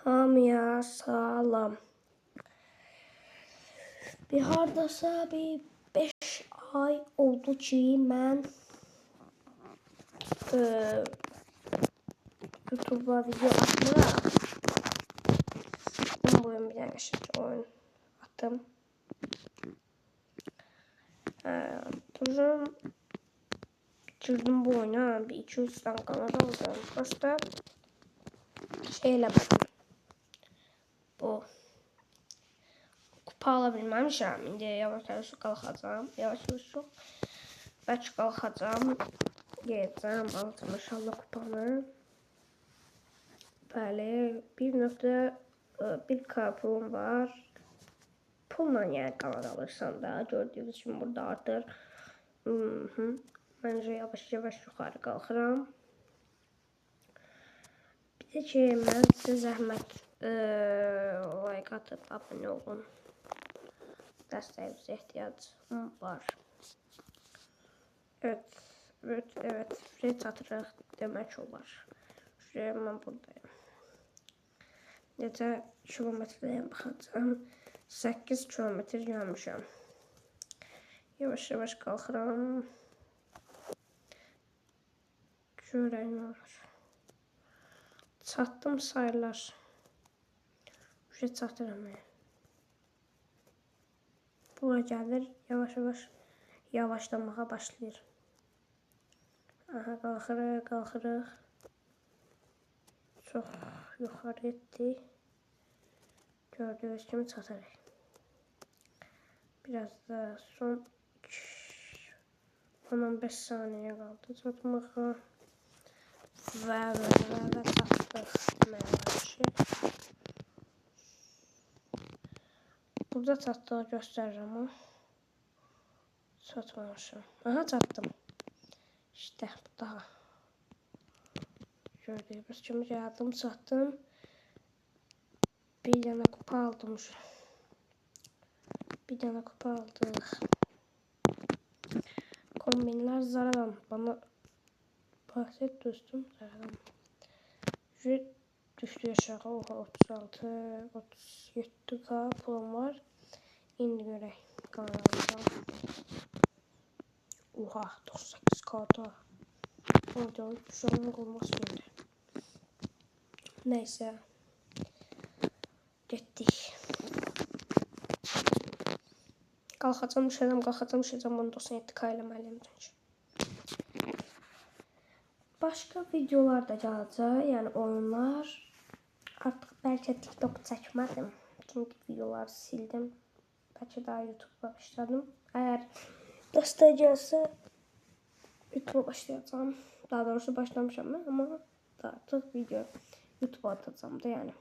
Hamıya salam. Bir hardasa bir 5 ay oldu ki mən YouTube'a video atmıram. Bu oyun bir dənə oyun atdım. Durum bitirdim bu oyunu. Bir 200 tane kanal aldım. Prosta şey eləmədim. Bu kupa alabilməmişəm. İndi yavaş-yavaş qalxacağam. Yavaş-yavaş çox. Bəlkə qalxacağam. Gedəcəm, alacağım inşallah kupanı. Bəli, 1.1k pulum var. Pulla yəni kanal alırsan da. Gördüyünüz kimi burada artır. Məncə yavaş-yavaş yuxarı qalxıram. Bir də ki, mən sizə zəhmət like atıb abunə olun. Dəstəyinizə ehtiyacım var. Evet, red atırıq demək olar. Şuraya mən buradayım. Necə kilometrəyəm baxacağım. 8 kilometr gəlmişəm. Yavaş-yavaş qalxıram. Görək nə olur. Çatdım sayılar. Şuraya çatıram. Bura gəlir. Yavaş-yavaş yavaşlamağa başlayır. Aha, qalxırıq. Çox yuxarı etdik. Gördüyünüz kimi çatırıq. Biraz da son 15 saniye qaldı çatmağa. Və çatdıq demək. Burada çatdığı göstərirəm ama çatmamışım. Aha, çatdım. İşte bu daha. Gördüyünüz kimi gəldim, çatdım. Bir dənə kupa aldım. Bir dənə kupa aldıq. Kombinler Zara'dan bana bahset dostum. Zara'dan. Ücret düştü aşağı. Oha, 36, 37k pulum var. İndi görək kanalımıza. Oha, 98k'da. Orada şu anlık olmaz şimdi. Neyse. Getdik. Qalxacam, düşəcəm. Bunu 97k eləməliyim. Başqa videolar da gələcək. Yəni oyunlar. Artıq bəlkə TikTok çəkmədim. Çünki videoları sildim. Bəlkə daha YouTube'a başladım. Əgər dəstək gəlsə YouTube'a başlayacağım. Daha doğrusu başlamışam mən, amma artıq video YouTube'a atacağım da yəni.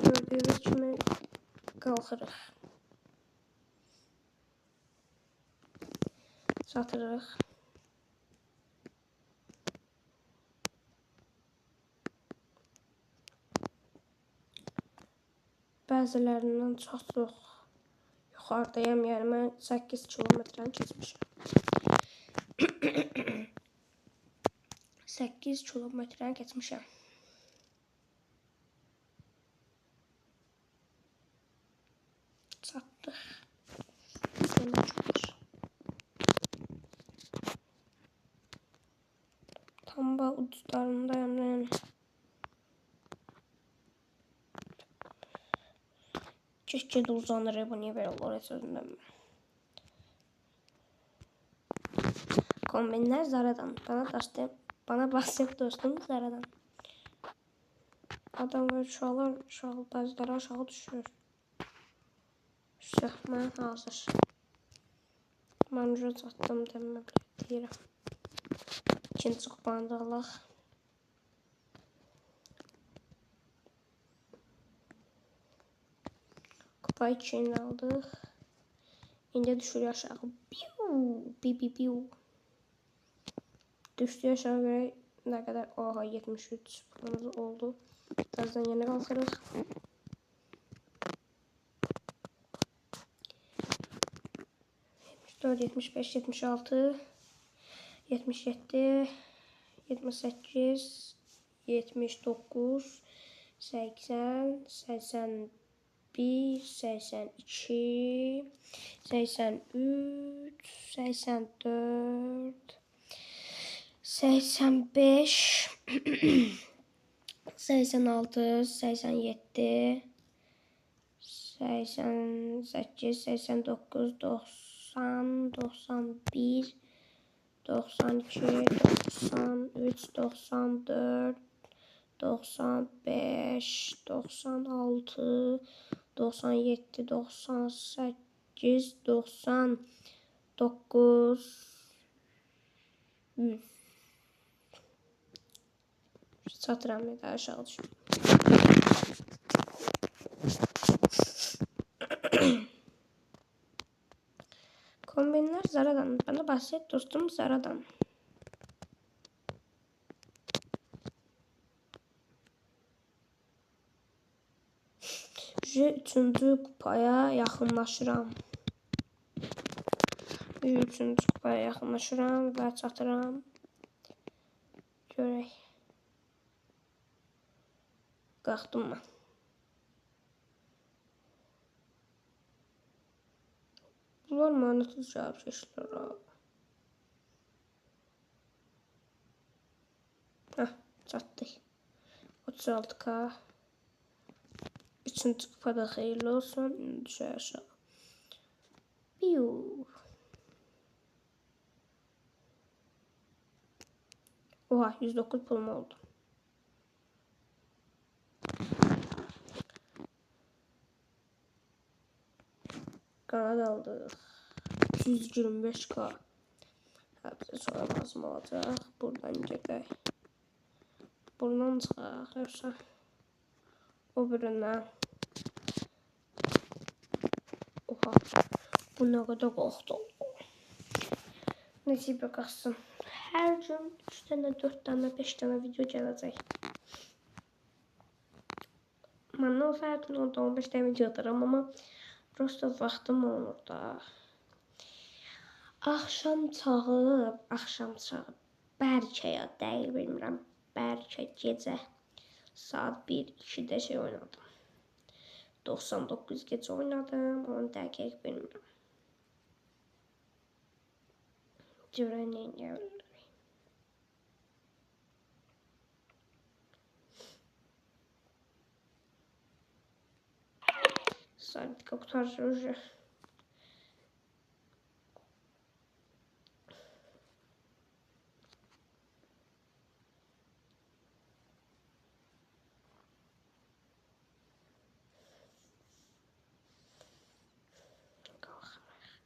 Gördüyünüz kimi qalxırıq. Çatırıq. Bəzilərindən çox yuxarıdayım. Yəni mən 8 kilometrəni keçmişəm. 8 kilometrəni keçmişəm. Çatdıq. Tam ucuzlarındayım yəni. Keşke de uzanır bu niye böyle olur sözünden. Kombinler Zara'dan. Bana bahset dostum Zara'dan. Adam böyle çoğalır bazıları aşağı düşüyor. Söhmən hazır. Mən röz attım demək deyirəm. İkinci kupanı da alaq. Kupa 2'ni aldıq. İndi düşürük aşağı. Biu. Düşdü aşağı görə nə qədər? Oha, 73 pulumuz oldu. Birazdan yenə qalxırıq. 74, 75, 76, 77, 78, 79, 80, 81, 82, 83, 84, 85, 86, 87, 88, 89, 90, 91, 92, 93, 94, 95, 96, 97, 98, 99, 100. Satıram ne daha aşağı düşün. Kombinler Zara'dan. Bana bahset dostum Zara'dan. Üçüncü kupaya yaxınlaşıram. Üçüncü kupaya yaxınlaşıram və çatıram. Görək. Qalxdım mən. Bunlar manatlı cavab seçilir. Çatdık. 36K. Üçüncü kupada xeyirli olsun. İndi düşər aşağı. Oha 109 pulum oldu. Kanat aldık. 225K. Bize sonra lazım olacak. Buradan gedək. Buradan çıxaq. Yoxsa o birindən. Oha. Bu nə qədər qalxdı. Nəsibə qalsın. Hər gün 3 dənə, 4 dənə, 5 dənə video gələcək. Məndən olsa hər gün 10-15 dənə video atıram, amma prosta vaxtım olmur da. Axşam çağı, bəlkə ya deyil, bilmirəm, bəlkə gecə saat 1-2-də şey oynadım. 99 gecə oynadım, onu dəqiq bilmirəm. Görək nə gəlir. Sabitка kurtarıcı уже.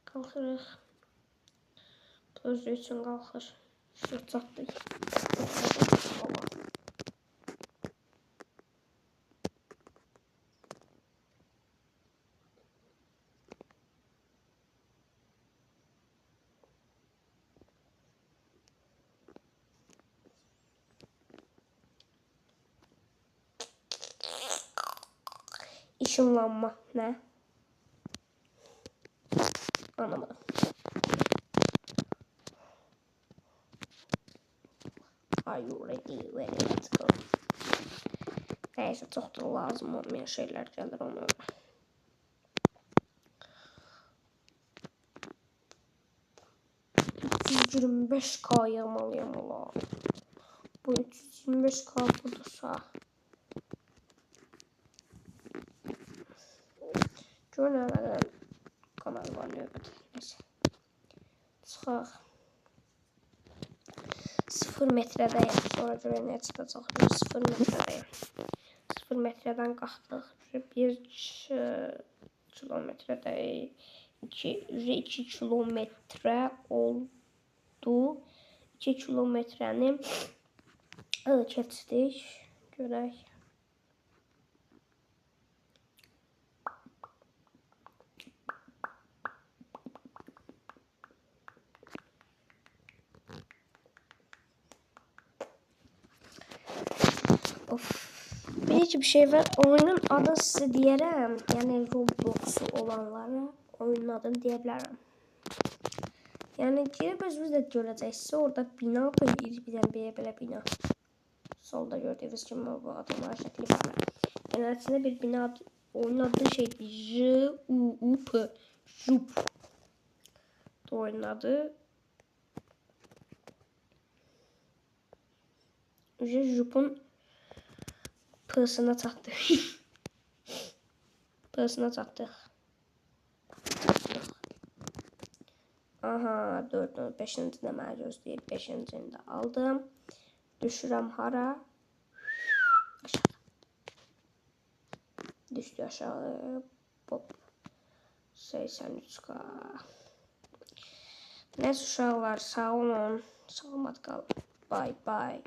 Qalxırıq. Özü üçün qalxır. Şu çatdıq. İşınlanma. Nə? Anlamadım. Are you ready? Let's go. Neyse çok da lazım olmayan şeyler gelir ona. 325K yağmalıyam ola. Bu 325K buradasa. Görünəmədən kanal var növbədə. Neyse. Çıxaq. 0 metredeyim. Sonra görə nə çıxacaq? 0 metredeyim. 0 metreden qalxdıq. 1 kilometredeyim. 2 kilometre oldu. 2 kilometrəni keçdik. Görək. Bir şey var. Oyunun adını size deyərəm. Yəni Roblox'u olanlara oyunun adını deyə bilərəm. Yəni girib özünüz də görəcəksiniz. Orada bina koyuyor. Bir dənə belə bina. Solda gördüğünüz gibi bu adamlar şekli var. Genelde bir bina oyunun adı şeydi. J-U-U-P. Jup. Oyunun adı. Jup'un pırsına çattık. Pırsına çattık. Aha 4'ün 5'ini de mən gözləyib 5'ini de aldım. Düşürəm hara? Aşağı. Düşdü aşağı. Pop. 83k. Neyse uşaqlar sağ olun. Salamat qalın. Bye bye.